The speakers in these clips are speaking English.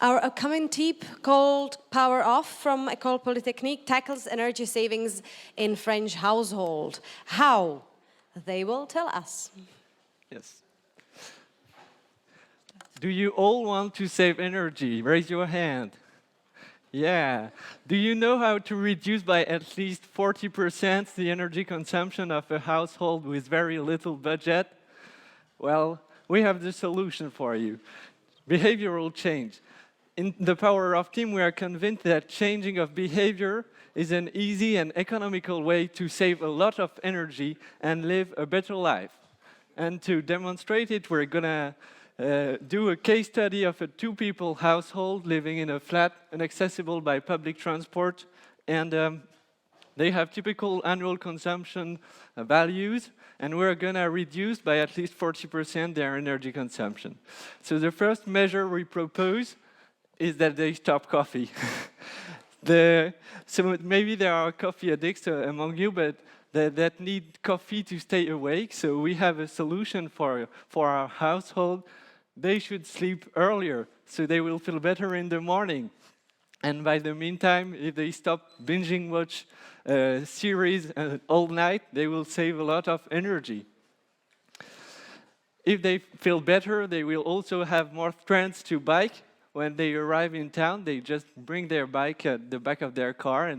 Our upcoming tip called Power Off from École Polytechnique tackles energy savings in French household. How? They will tell us. Yes. Do you all want to save energy? Raise your hand. Yeah. Do you know how to reduce by at least 40% the energy consumption of a household with very little budget? Well, we have the solution for you. Behavioral change. In the Power Of team, we are convinced that changing of behavior is an easy and economical way to save a lot of energy and live a better life. And to demonstrate it, we're gonna do a case study of a two-people household living in a flat and accessible by public transport. And they have typical annual consumption values, and we're gonna reduce by at least 40% their energy consumption. So the first measure we propose is that they stop coffee. So maybe there are coffee addicts among you, but that need coffee to stay awake. So we have a solution for our household. They should sleep earlier, so they will feel better in the morning. And by the meantime, if they stop binging watch series all night, they will save a lot of energy. If they feel better, they will also have more strength to bike. When they arrive in town, they just bring their bike at the back of their car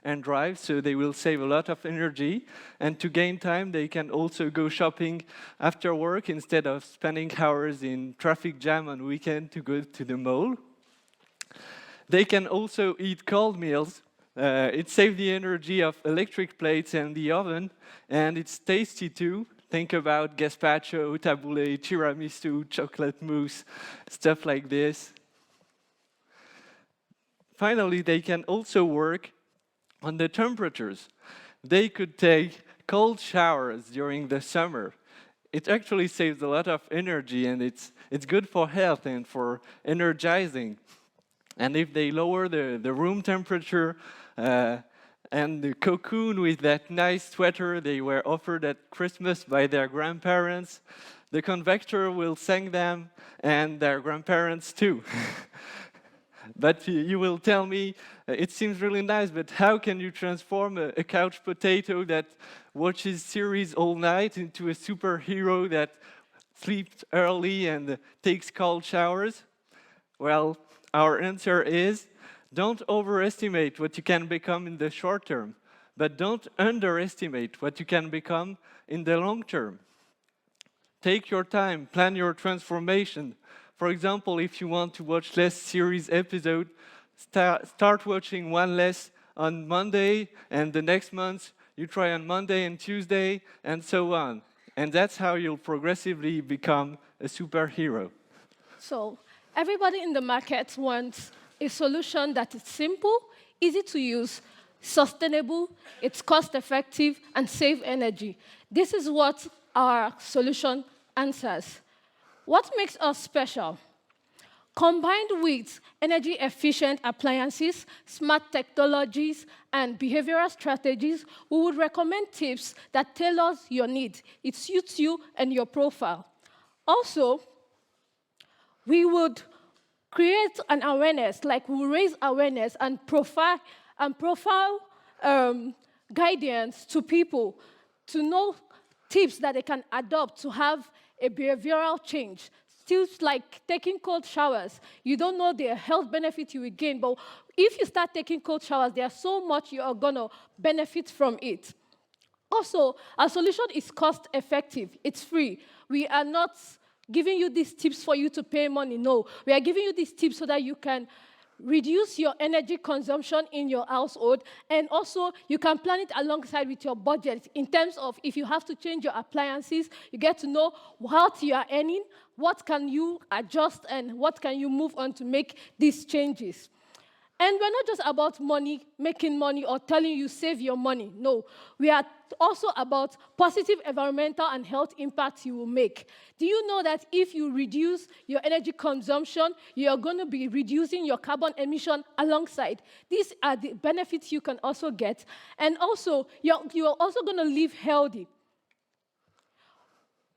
and drive, so they will save a lot of energy. And to gain time, they can also go shopping after work instead of spending hours in traffic jam on weekend to go to the mall. They can also eat cold meals. It saves the energy of electric plates and the oven, and it's tasty too. Think about gazpacho, tabbouleh, tiramisu, chocolate mousse, stuff like this. Finally, they can also work on the temperatures. They could take cold showers during the summer. It actually saves a lot of energy, and it's good for health and for energizing. And if they lower the room temperature and the cocoon with that nice sweater they were offered at Christmas by their grandparents, the convector will thank them and their grandparents too. But you will tell me, it seems really nice, but how can you transform a couch potato that watches series all night into a superhero that sleeps early and takes cold showers? Well, our answer is, don't overestimate what you can become in the short term, but don't underestimate what you can become in the long term. Take your time, plan your transformation. For example, if you want to watch less series episodes, start watching one less on Monday, and the next month you try on Monday and Tuesday, and so on. And that's how you'll progressively become a superhero. So everybody in the market wants a solution that is simple, easy to use, sustainable, it's cost-effective, and save energy. This is what our solution answers. What makes us special? Combined with energy-efficient appliances, smart technologies, and behavioral strategies, we would recommend tips that tailor your needs. It suits you and your profile. Also, we would create an awareness, like we'll raise awareness and profile guidance to people to know tips that they can adopt to have a behavioral change. Tips like taking cold showers. You don't know the health benefit you will gain, but if you start taking cold showers, there's so much you are going to benefit from it. Also, our solution is cost-effective. It's free. We are not giving you these tips for you to pay money. No, we are giving you these tips so that you can reduce your energy consumption in your household, and also you can plan it alongside with your budget in terms of if you have to change your appliances, you get to know what you are earning, what can you adjust, and what can you move on to make these changes. And we're not just about money, making money, or telling you save your money. No, we are also about positive environmental and health impacts you will make. Do you know that if you reduce your energy consumption, you're going to be reducing your carbon emission alongside? These are the benefits you can also get. And also, you're also going to live healthy.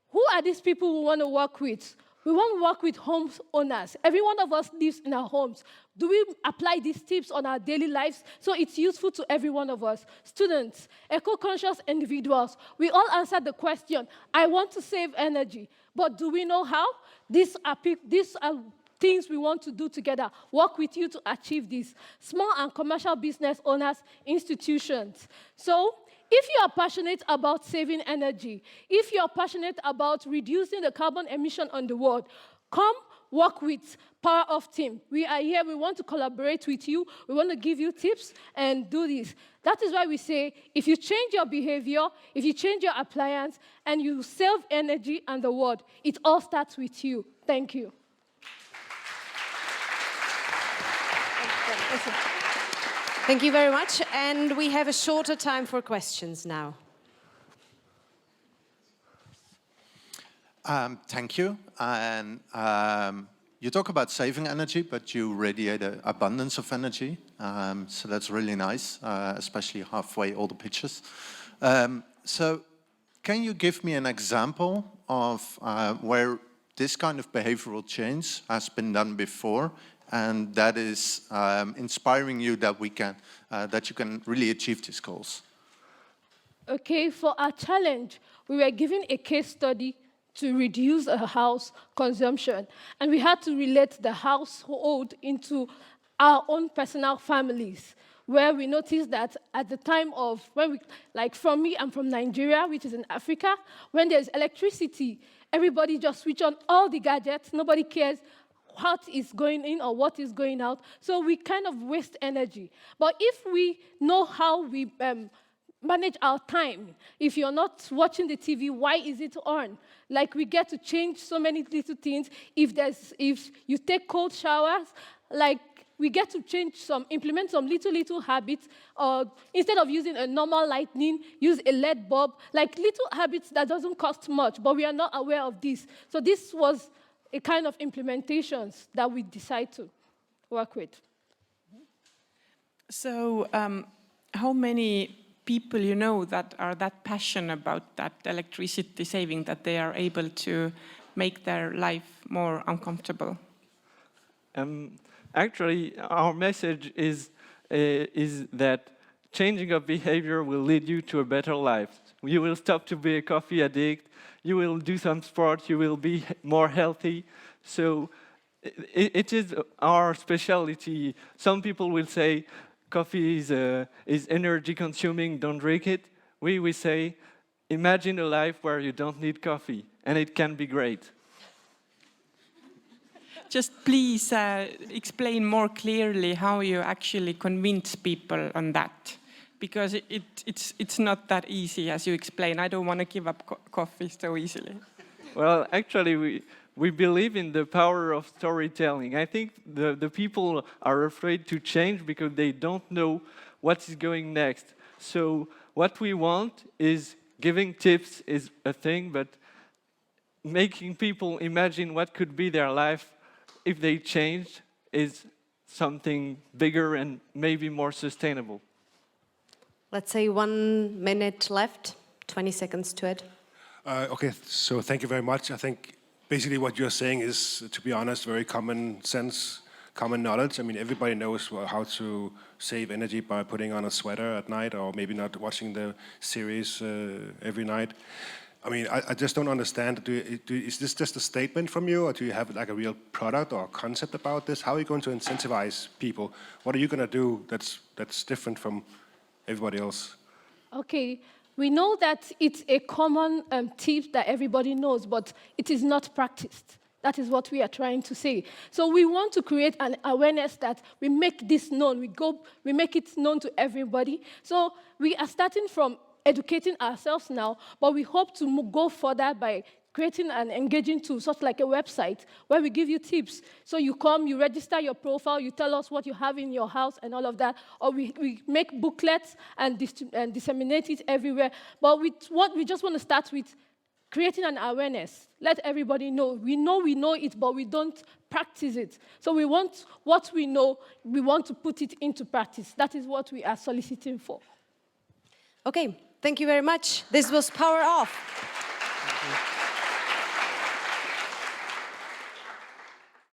Who are these people we want to work with? We want to work with home owners. Every one of us lives in our homes. Do we apply these tips on our daily lives so it's useful to every one of us? Students, eco-conscious individuals, we all answer the question, I want to save energy, but do we know how? These are things we want to do together, work with you to achieve this. Small and commercial business owners, institutions. So, if you are passionate about saving energy, if you are passionate about reducing the carbon emission on the world, come work with Power Off Team. We are here, we want to collaborate with you, we want to give you tips and do this. That is why we say, if you change your behavior, if you change your appliance, and you save energy and the world, it all starts with you. Thank you. Thank you very much. And we have a shorter time for questions now. Thank you. And you talk about saving energy, but you radiate an abundance of energy. So that's really nice, especially halfway all the pictures. So can you give me an example of where this kind of behavioral change has been done before, and that is inspiring you that that you can really achieve these goals? Okay, for our challenge, we were given a case study to reduce a house consumption, and we had to relate the household into our own personal families, where we noticed that at the time of, like from me, I'm from Nigeria, which is in Africa, when there's electricity, everybody just switch on all the gadgets, nobody cares what is going in or what is going out, so we kind of waste energy. But if we know how we manage our time, if you're not watching the TV, why is it on? Like, we get to change so many little things. If you take cold showers, like, we get to implement some little habits, or instead of using a normal lightning, use a LED bulb, like little habits that doesn't cost much, but we are not aware of this. So this was a kind of implementations that we decide to work with. So how many people you know that are that passionate about that electricity saving that they are able to make their life more uncomfortable? Actually, our message is that changing of behavior will lead you to a better life. You will stop to be a coffee addict, you will do some sport, you will be more healthy. So it is our specialty. Some people will say coffee is energy consuming, don't drink it. We say, imagine a life where you don't need coffee, and it can be great. Just please explain more clearly how you actually convince people on that. Because it's not that easy, as you explain. I don't want to give up coffee so easily. Well, actually, we believe in the power of storytelling. I think the people are afraid to change because they don't know what is going next. So what we want is giving tips is a thing, but making people imagine what could be their life if they changed is something bigger and maybe more sustainable. Let's say 1 minute left, 20 seconds to it. Okay, so thank you very much. I think basically what you're saying is, to be honest, very common sense, common knowledge. I mean, everybody knows how to save energy by putting on a sweater at night, or maybe not watching the series every night. I mean, I just don't understand. Is this just a statement from you, or do you have like a real product or concept about this? How are you going to incentivize people? What are you going to do that's different from everybody else? Okay, we know that it's a common tip that everybody knows, but it is not practiced. That is what we are trying to say. So we want to create an awareness that we make this known. We make it known to everybody. So we are starting from educating ourselves now, but we hope to go further by creating and engaging to such like a website where we give you tips. So you come, you register your profile, you tell us what you have in your house and all of that, or we make booklets and disseminate it everywhere. But we just want to start with creating an awareness. Let everybody know. We know it, but we don't practice it. So we want what we know, we want to put it into practice. That is what we are soliciting for. Okay, thank you very much. This was Power Off.